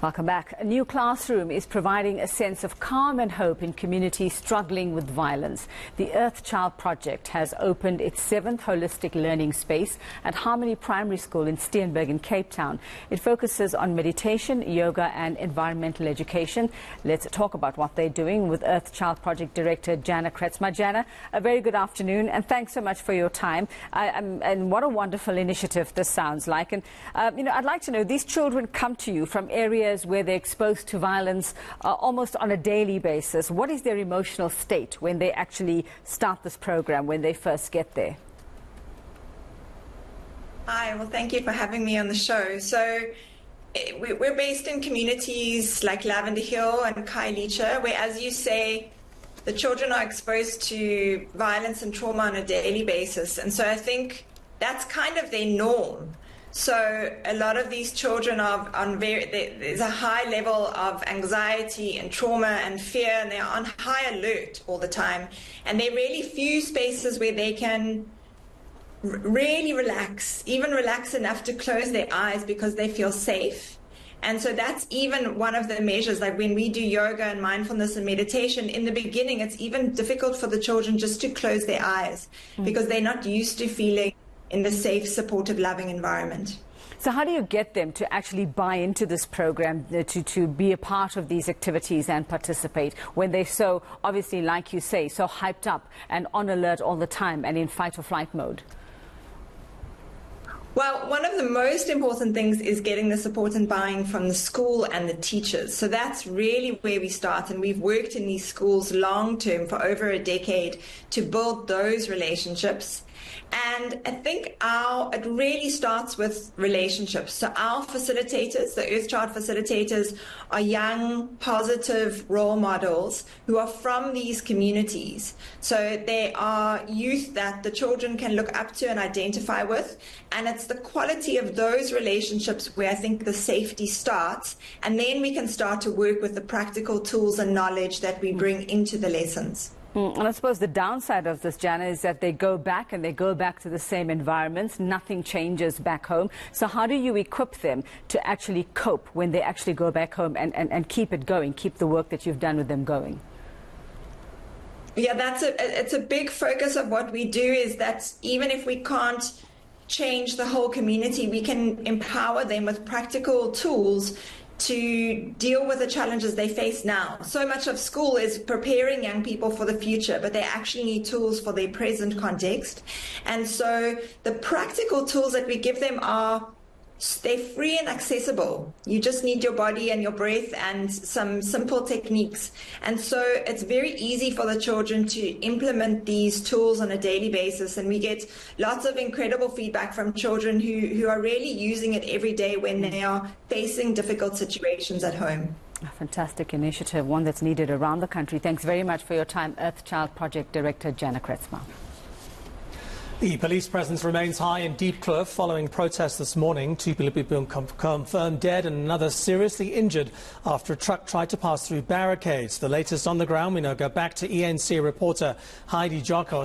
Welcome back. A new classroom is providing a sense of calm and hope in communities struggling with violence. The Earthchild Project has opened its 7th holistic learning space at Harmony Primary School in Steenberg in Cape Town. It focuses on meditation, yoga and environmental education. Let's talk about what they're doing with Earthchild Project Director Janna. Janna, a very good afternoon and thanks so much for your time. And what a wonderful initiative this sounds like. And, I'd like to know, these children come to you from areas where they're exposed to violence almost on a daily basis. What is their emotional state when they actually start this program, when they first get there? Hi, well, thank you for having me on the show. So we're based in communities like Lavender Hill and Khayelitsha, where, as you say, the children are exposed to violence and trauma on a daily basis. And so I think that's kind of their norm. So a lot of these children are there's a high level of anxiety and trauma and fear, and they're on high alert all the time. And there are really few spaces where they can really relax, even relax enough to close their eyes because they feel safe. And so that's even one of the measures, like when we do yoga and mindfulness and meditation, in the beginning, it's even difficult for the children just to close their eyes because they're not used to feeling in the safe, supportive, loving environment. So how do you get them to actually buy into this program, to be a part of these activities and participate when they're so, obviously, like you say, so hyped up and on alert all the time and in fight or flight mode? Well, one of the most important things is getting the support and buy-in from the school and the teachers. So that's really where we start. And we've worked in these schools long-term for over a decade to build those relationships. And I think it really starts with relationships. So our facilitators, the Earthchild facilitators, are young, positive role models who are from these communities. So they are youth that the children can look up to and identify with. And it's the quality of those relationships where I think the safety starts. And then we can start to work with the practical tools and knowledge that we bring into the lessons. And I suppose the downside of this, Janna, is that they go back to the same environments. Nothing changes back home. So how do you equip them to actually cope when they actually go back home and keep it going, keep the work that you've done with them going? Yeah, it's a big focus of what we do, is that even if we can't change the whole community, we can empower them with practical tools to deal with the challenges they face now. So much of school is preparing young people for the future, but they actually need tools for their present context. And so the practical tools that we give them they're free and accessible. You just need your body and your breath and some simple techniques. And so it's very easy for the children to implement these tools on a daily basis. And we get lots of incredible feedback from children who are really using it every day when they are facing difficult situations at home. A fantastic initiative, one that's needed around the country. Thanks very much for your time, Earthchild Project Director Janna. The police presence remains high in Diepkloof following protests this morning. 2 people have been confirmed dead and another seriously injured after a truck tried to pass through barricades. The latest on the ground, we now go back to eNCA reporter Heidi Jocko.